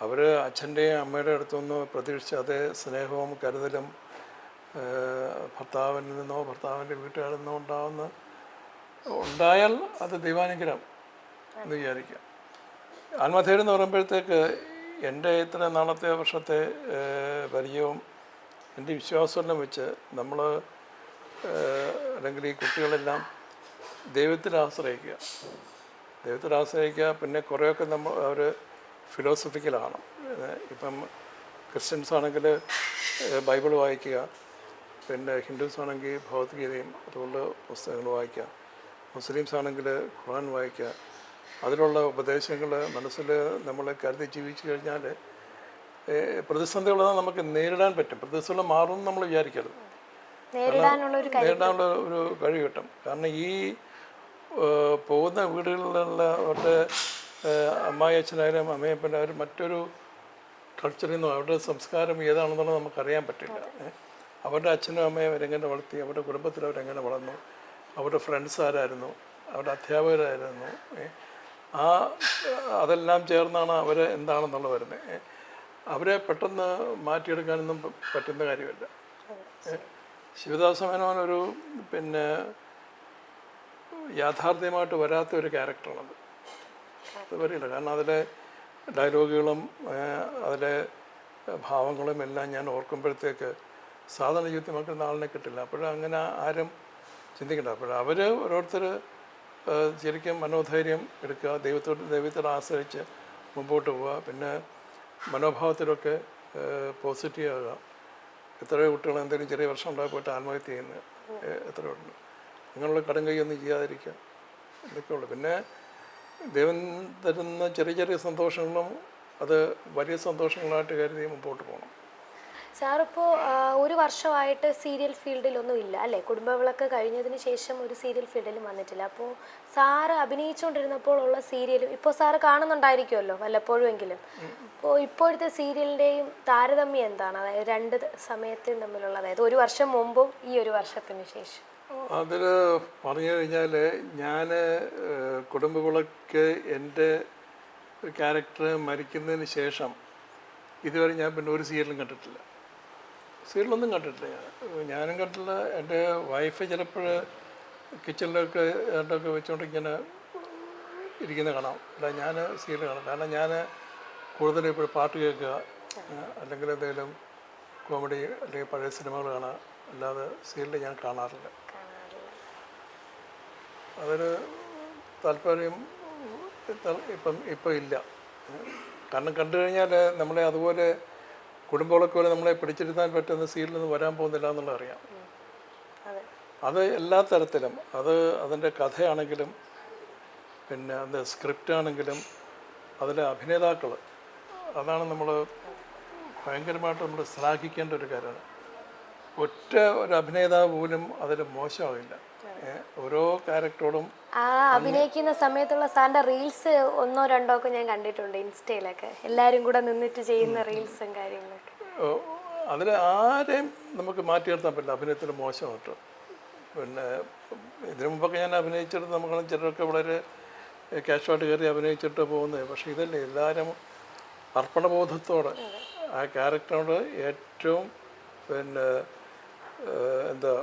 Speaker 1: അവർ അച്ഛൻ്റെയും അമ്മയുടെ അടുത്തുനിന്ന് പ്രതീക്ഷിച്ച അതേ സ്നേഹവും കരുതലും ഭർത്താവിൽ നിന്നോ ഭർത്താവിൻ്റെ വീട്ടുകാരിൽ നിന്നോ ഉണ്ടായാൽ അത് ദൈവാനുഗ്രഹം എന്ന് വിചാരിക്കാം. ആത്മധൈര്യം എന്ന് പറയുമ്പോഴത്തേക്ക് എൻ്റെ ഇത്ര നാളത്തെ വർഷത്തെ പരിചയവും എൻ്റെ വിശ്വാസമെല്ലാം വെച്ച് നമ്മൾ അല്ലെങ്കിൽ ഈ കുട്ടികളെല്ലാം ദൈവത്തിൽ ആശ്രയിക്കുക. പിന്നെ കുറേയൊക്കെ അവർ ഫിലോസഫിക്കലാണ്. ഇപ്പം ക്രിസ്ത്യൻസ് ആണെങ്കിൽ ബൈബിൾ വായിക്കുക, പിന്നെ ഹിന്ദുസ് ആണെങ്കിൽ ഭഗവത്ഗീതയും അതുകൊണ്ട് പുസ്തകങ്ങൾ വായിക്കുക, മുസ്ലിംസ് ആണെങ്കിൽ ഖുർആൻ വായിക്കുക. അതിലുള്ള ഉപദേശങ്ങൾ മനസ്സിൽ നമ്മൾ കരുതി ജീവിച്ചു കഴിഞ്ഞാൽ പ്രതിസന്ധികളെ നമുക്ക് നേരിടാൻ പറ്റും. പ്രതിസന്ധികൾ മാറും നമ്മൾ വിചാരിക്കരുത്, നേരിടാനുള്ള ഒരു കഴിവ് കിട്ടും. കാരണം ഈ പോകുന്ന വീടുകളിലുള്ള അവരുടെ അമ്മായി അച്ഛനായാലും അമ്മയപ്പൻ്റെ അവർ മറ്റൊരു കൾച്ചറിൽ നിന്നും അവരുടെ സംസ്കാരം ഏതാണെന്നുള്ളത് നമുക്കറിയാൻ പറ്റില്ല. അവരുടെ അച്ഛനും അമ്മയും അവരെങ്ങനെ വളർത്തി, അവരുടെ കുടുംബത്തിൽ അവരെങ്ങനെ വളർന്നു, അവരുടെ ഫ്രണ്ട്സ് ആരായിരുന്നു, അവരുടെ അധ്യാപകരായിരുന്നു, അതെല്ലാം ചേർന്നാണ് അവർ എന്താണെന്നുള്ളത് വരുന്നത്. അവരെ പെട്ടെന്ന് മാറ്റിയെടുക്കാനൊന്നും പറ്റുന്ന കാര്യമല്ല. ശിവദാസ മേനോൻ ഒരു പിന്നെ യാഥാർത്ഥ്യമായിട്ട് വരാത്ത ഒരു ക്യാരക്ടറാണത്. അത് വരില്ല. കാരണം അതിലെ ഡയലോഗുകളും അതിലെ ഭാവങ്ങളും എല്ലാം ഞാൻ ഓർക്കുമ്പോഴത്തേക്ക് സാധാരണ ജീവിതത്തിൽ നമുക്ക് ആളിനെ കിട്ടില്ല. അങ്ങനെ ആരും ചിന്തിക്കണ്ട. അവർ ഓരോരുത്തർ ശരിക്കും മനോധൈര്യം എടുക്കുക, ദൈവത്തോട് ആശ്രയിച്ച് മുമ്പോട്ട് പോവുക. പിന്നെ മനോഭാവത്തിലൊക്കെ പോസിറ്റീവ് ആകുക. എത്രയോ കുട്ടികൾ എന്തെങ്കിലും ചെറിയ പ്രശ്നം ഉണ്ടായി പോയിട്ട് ആത്മഹത്യ ചെയ്യുന്നത് എത്രയോ ഉണ്ട്. അങ്ങനെയുള്ള കടും കൈയൊന്നും ചെയ്യാതിരിക്കുക, ഇതൊക്കെ ഉള്ളു. പിന്നെ ദൈവം തരുന്ന ചെറിയ ചെറിയ സന്തോഷങ്ങളും അത് വലിയ സന്തോഷങ്ങളായിട്ട് കരുതി മുമ്പോട്ട് പോകണം.
Speaker 2: സാറിപ്പോൾ ഒരു വർഷമായിട്ട് സീരിയൽ ഫീൽഡിലൊന്നും ഇല്ല അല്ലേ? കുടുംബവിളക്ക് കഴിഞ്ഞതിന് ശേഷം ഒരു സീരിയൽ ഫീൽഡിലും വന്നിട്ടില്ല. അപ്പോൾ സാറ് അഭിനയിച്ചുകൊണ്ടിരുന്നപ്പോൾ ഉള്ള സീരിയലും ഇപ്പോൾ സാറ് കാണുന്നുണ്ടായിരിക്കുമല്ലോ വല്ലപ്പോഴും എങ്കിലും. അപ്പോൾ ഇപ്പോഴത്തെ സീരിയലിൻ്റെയും താരതമ്യം എന്താണ്? അതായത് രണ്ട് സമയത്തെയും തമ്മിലുള്ള, അതായത് ഒരു വർഷം മുമ്പും ഈ ഒരു വർഷത്തിന് ശേഷം.
Speaker 1: അതിൽ പറഞ്ഞു കഴിഞ്ഞാൽ ഞാൻ കുടുംബവിളക്ക് എൻ്റെ ക്യാരക്ടർ മരിക്കുന്നതിന് ശേഷം ഇതുവരെ ഞാൻ പിന്നെ ഒരു സീരിയലും കണ്ടിട്ടില്ല. സീരിയലൊന്നും കണ്ടിട്ടില്ല. ഞാനും കണ്ടിട്ടില്ല. എൻ്റെ വൈഫ് ചിലപ്പോൾ കിച്ചണിലൊക്കെ ഏട്ടൊക്കെ വെച്ചുകൊണ്ട് ഇങ്ങനെ ഇരിക്കുന്ന കാണാം. അല്ല, ഞാൻ സീരിയൽ കാണാം. കാരണം ഞാൻ കൂടുതലും ഇപ്പോൾ പാട്ട് കേൾക്കുക, അല്ലെങ്കിൽ എന്തെങ്കിലും കോമഡി അല്ലെങ്കിൽ പഴയ സിനിമകൾ കാണുക, അല്ലാതെ സീരിയൽ ഞാൻ കാണാറില്ല. അതൊരു താല്പര്യം ഇപ്പം ഇല്ല. കാരണം കണ്ടു കഴിഞ്ഞാൽ നമ്മളെ അതുപോലെ കുടുംബങ്ങളൊക്കെ പോലെ നമ്മളെ പിടിച്ചിരുത്താൻ പറ്റുന്ന സീരിയലൊന്നും വരാൻ പോകുന്നില്ല എന്നുള്ളത് അറിയാം. അത് എല്ലാ തരത്തിലും, അതിൻ്റെ കഥയാണെങ്കിലും പിന്നെ അത് സ്ക്രിപ്റ്റ് ആണെങ്കിലും അതിലെ അഭിനേതാക്കൾ, അതാണ് നമ്മൾ ഭയങ്കരമായിട്ട് നമ്മൾ ശ്ലാഘിക്കേണ്ട ഒരു കാര്യമാണ്. ഒറ്റ ഒരു അഭിനേതാവ് പോലും അതിൽ മോശമാവില്ല. ഓരോ ക്യാരക്ടറോടും
Speaker 2: ആ അഭിനയിക്കുന്ന സമയത്തുള്ള സാറിൻ്റെ റീൽസ് 1 or 2 ഒക്കെ ഞാൻ കണ്ടിട്ടുണ്ട് ഇൻസ്റ്റയിലൊക്കെ, എല്ലാവരും കൂടെ നിന്നിട്ട് ചെയ്യുന്ന റീൽസും കാര്യങ്ങളൊക്കെ.
Speaker 1: അതിൽ ആരെയും നമുക്ക് മാറ്റി നിർത്താൻ പറ്റില്ല അഭിനയത്തിൽ മോശമായിട്ട്. പിന്നെ ഇതിനു മുമ്പൊക്കെ ഞാൻ അഭിനയിച്ചിട്ട് നമുക്ക് ചിലരൊക്കെ വളരെ ക്യാഷുമായിട്ട് കയറി അഭിനയിച്ചിട്ട് പോകുന്നത്. പക്ഷേ ഇതല്ലേ, എല്ലാവരും അർപ്പണബോധത്തോടെ ആ ക്യാരക്ടറിനോട് ഏറ്റവും പിന്നെ എന്താ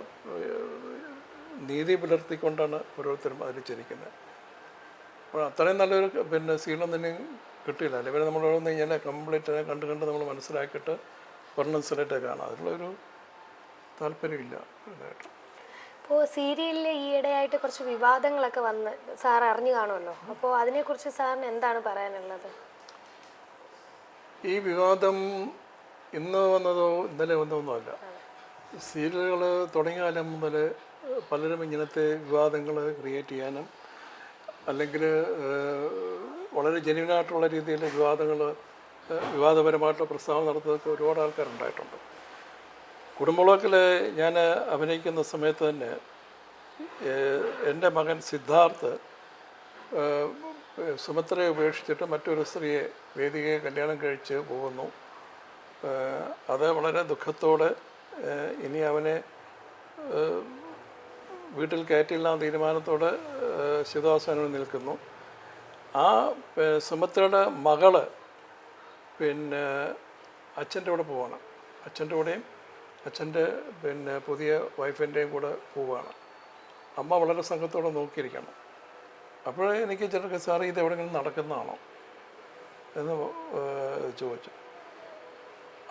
Speaker 1: നീതി പുലർത്തിക്കൊണ്ടാണ് ഓരോരുത്തരും അതിൽ ചിരിക്കുന്നത്. അപ്പോൾ അത്രയും നല്ലൊരു പിന്നെ സീനൊന്നും തന്നെ കിട്ടിയില്ല. അല്ലെങ്കിൽ നമ്മൾ ഓരോന്ന് ഇങ്ങനെ കംപ്ലീറ്റ് കണ്ട് നമ്മൾ മനസ്സിലാക്കിയിട്ട് വർണ്ണൻസിലായിട്ട് കാണാം. അതിലുള്ളൊരു താല്പര്യമില്ല ഇതായിട്ട്.
Speaker 2: ഇപ്പോൾ സീരിയലിൽ ഈയിടെയായിട്ട് കുറച്ച് വിവാദങ്ങളൊക്കെ വന്ന് സാർ അറിഞ്ഞു കാണുമല്ലോ. അപ്പോൾ അതിനെക്കുറിച്ച് സാറിന് എന്താണ് പറയാനുള്ളത്?
Speaker 1: ഈ വിവാദം ഇന്ന് വന്നതോ ഇന്നലെ വന്നതൊന്നുമല്ല. സീരിയലുകൾ തുടങ്ങിയ കാലം മുതൽ പലരും ഇങ്ങനത്തെ വിവാദങ്ങൾ ക്രിയേറ്റ് ചെയ്യാനും അല്ലെങ്കിൽ വളരെ ജെന്യുവനായിട്ടുള്ള രീതിയിൽ വിവാദപരമായിട്ടുള്ള പ്രസ്താവന നടത്തുന്നതൊക്കെ ഒരുപാട് ആൾക്കാരുണ്ടായിട്ടുണ്ട്. കുടുംബവിളക്കിൽ ഞാൻ അഭിനയിക്കുന്ന സമയത്ത് തന്നെ എൻ്റെ മകൻ സിദ്ധാർത്ഥ് സുമിത്രയെ ഉപേക്ഷിച്ചിട്ട് മറ്റൊരു സ്ത്രീയെ വേദികയെ കല്യാണം കഴിച്ച് പോകുന്നു. അത് വളരെ ദുഃഖത്തോടെ ഇനി അവനെ വീട്ടിൽ കയറ്റില്ല തീരുമാനത്തോടെ ശിവദാസനോട് നിൽക്കുന്നു. ആ സുമിത്രയുടെ മകള് പിന്നെ അച്ഛൻ്റെ കൂടെ പോവാണ്. അച്ഛൻ്റെ കൂടെയും അച്ഛൻ്റെ പിന്നെ പുതിയ വൈഫിൻ്റെയും കൂടെ പോവുകയാണ്. അമ്മ വളരെ സംഘത്തോടെ നോക്കിയിരിക്കണം. അപ്പോൾ എനിക്ക് ചിലർക്ക് സാറ് ഇത് എവിടെയെങ്കിലും നടക്കുന്നതാണോ എന്ന് ചോദിച്ചു.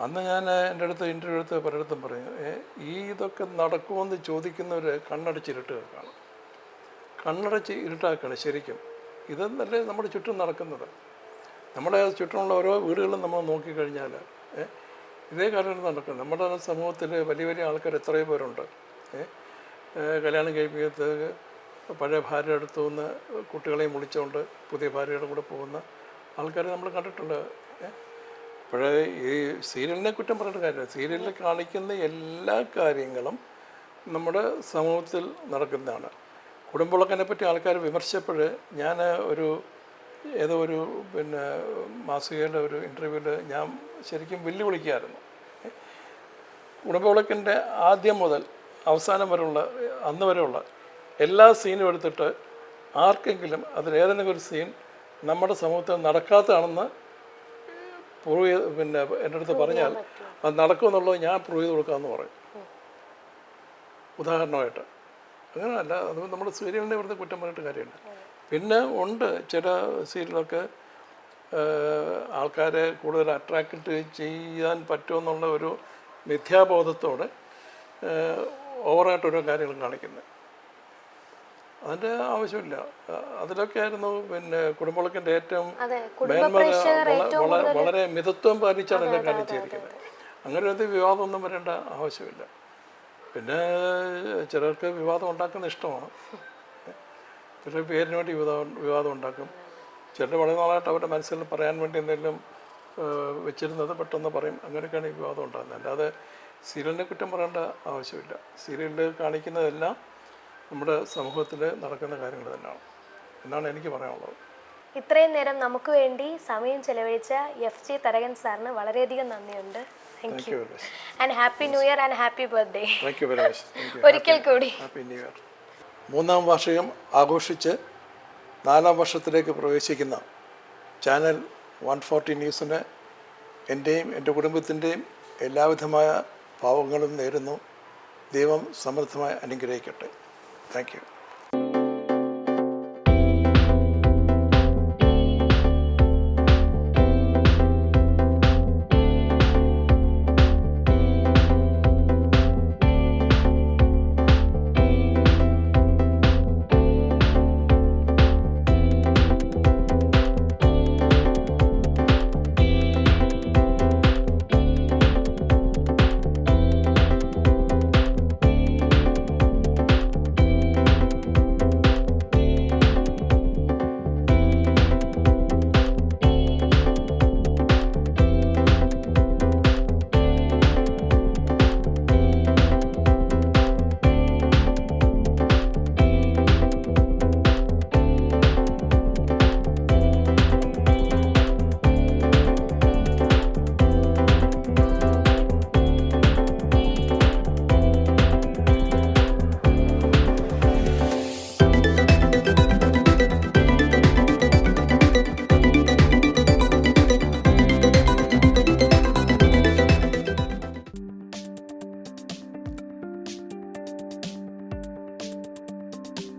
Speaker 1: അന്ന് ഞാൻ എൻ്റെ അടുത്ത് ഇൻ്റർവ്യൂ എടുത്ത് പലയിടത്തും പറഞ്ഞു, ഇതൊക്കെ നടക്കുമെന്ന് ചോദിക്കുന്നവർ കണ്ണടച്ചിരുട്ടുകയാണ്. കണ്ണടച്ച് ഇരുട്ടാക്കുകയാണ് ശരിക്കും. ഇതെന്നല്ലേ നമ്മുടെ ചുറ്റും നടക്കുന്നത്. നമ്മുടെ ചുറ്റുമുള്ള ഓരോ വീടുകളും നമ്മൾ നോക്കിക്കഴിഞ്ഞാൽ ഇതേ കാര്യം നടക്കുന്നത്. നമ്മുടെ സമൂഹത്തിൽ വലിയ വലിയ ആൾക്കാർ എത്രയോ പേരുണ്ട്. കല്യാണം കഴിപ്പിക്കത്ത് പഴയ ഭാര്യ അടുത്തു നിന്ന് കുട്ടികളെയും വിളിച്ചുകൊണ്ട് പുതിയ ഭാര്യയുടെ കൂടെ പോകുന്ന ആൾക്കാരെ നമ്മൾ കണ്ടിട്ടുണ്ട്. അപ്പോഴേ ഈ സീരിയലിനെ കുറ്റം പറഞ്ഞിട്ട് കാര്യമില്ല. സീരിയലിൽ കാണിക്കുന്ന എല്ലാ കാര്യങ്ങളും നമ്മുടെ സമൂഹത്തിൽ നടക്കുന്നതാണ്. കുടുംബവിളക്കിനെ പറ്റി ആൾക്കാർ വിമർശിച്ചപ്പോൾ ഞാൻ ഏതോ ഒരു പിന്നെ മാസികയുടെ ഒരു ഇൻ്റർവ്യൂവിൽ ഞാൻ ശരിക്കും വെല്ലുവിളിക്കുകയായിരുന്നു. കുടുംബവിളക്കിൻ്റെ ആദ്യം മുതൽ അവസാനം വരെയുള്ള അന്ന് വരെയുള്ള എല്ലാ സീനും എടുത്തിട്ട് ആർക്കെങ്കിലും അതിലേതെങ്കിലും ഒരു സീൻ നമ്മുടെ സമൂഹത്തിൽ നടക്കാത്തതാണെന്ന് പിന്നെ എൻ്റെ അടുത്ത് പറഞ്ഞാൽ അത് നടക്കുമെന്നുള്ളത് ഞാൻ പ്രൂവ് ചെയ്ത് കൊടുക്കാമെന്ന് പറയും. ഉദാഹരണമായിട്ട് അങ്ങനെയല്ല, അത് നമ്മുടെ സീരിയലിനെ വെറുതെ കുറ്റം പറഞ്ഞിട്ട് കാര്യമില്ല. പിന്നെ ഉണ്ട് ചില സീരിയലൊക്കെ ആൾക്കാരെ കൂടുതൽ അട്രാക്റ്റ് ചെയ്യാൻ പറ്റുമെന്നുള്ള ഒരു മിഥ്യാബോധത്തോടെ ഓവറായിട്ട് ഓരോ കാര്യങ്ങൾ കാണിക്കുന്നത്. അതിൻ്റെ ആവശ്യമില്ല. അതിലൊക്കെ ആയിരുന്നു പിന്നെ കുടുംബവിളക്കിൻ്റെ ഏറ്റവും വളരെ മിതത്വം പാലിച്ചാണ് എല്ലാം കാര്യം ചെയ്തിരിക്കുന്നത്. അങ്ങനെ ഒരു വിവാദമൊന്നും വരേണ്ട ആവശ്യമില്ല. പിന്നെ ചിലർക്ക് വിവാദം ഉണ്ടാക്കുന്ന ഇഷ്ടമാണ്. ചിലർ പേരിന് വേണ്ടി വിവാദം ഉണ്ടാക്കും. ചിലർ വളരെ നാളായിട്ട് അവരുടെ മനസ്സിൽ പറയാൻ വേണ്ടി എന്തെങ്കിലും വെച്ചിരുന്നത് പെട്ടെന്ന് പറയും. അങ്ങനെയൊക്കെയാണ് ഈ വിവാദം ഉണ്ടാകുന്നത്. അല്ലാതെ സീരിയലിനെ കുറ്റം പറയേണ്ട ആവശ്യമില്ല. സീരിയലിൽ കാണിക്കുന്നതെല്ലാം നമ്മുടെ സമൂഹത്തിൽ നടക്കുന്ന കാര്യങ്ങൾ തന്നെയാണ് എന്നാണ് എനിക്ക് പറയാനുള്ളത്.
Speaker 2: ഇത്രയും നേരം നമുക്ക് വേണ്ടി സമയം ചെലവഴിച്ച FJ തരകൻ സാറിന് വളരെയധികം നന്ദിയുണ്ട്. Thank you. And happy new year and happy birthday.
Speaker 1: Thank you very much.
Speaker 2: ഒരിക്കൽ കൂടി
Speaker 1: ഹാപ്പി ന്യൂ ഇയർ. 3-ാം വാർഷികം ആഘോഷിച്ച് 4-ാം വർഷത്തിലേക്ക് പ്രവേശിക്കുന്ന ചാനൽ 140 ന്യൂസിന് എൻ്റെയും എൻ്റെ കുടുംബത്തിൻ്റെയും എല്ലാവിധമായ ഭാവങ്ങളും നേരുന്നു. ദൈവം സമൃദ്ധമായി അനുഗ്രഹിക്കട്ടെ. Thank you.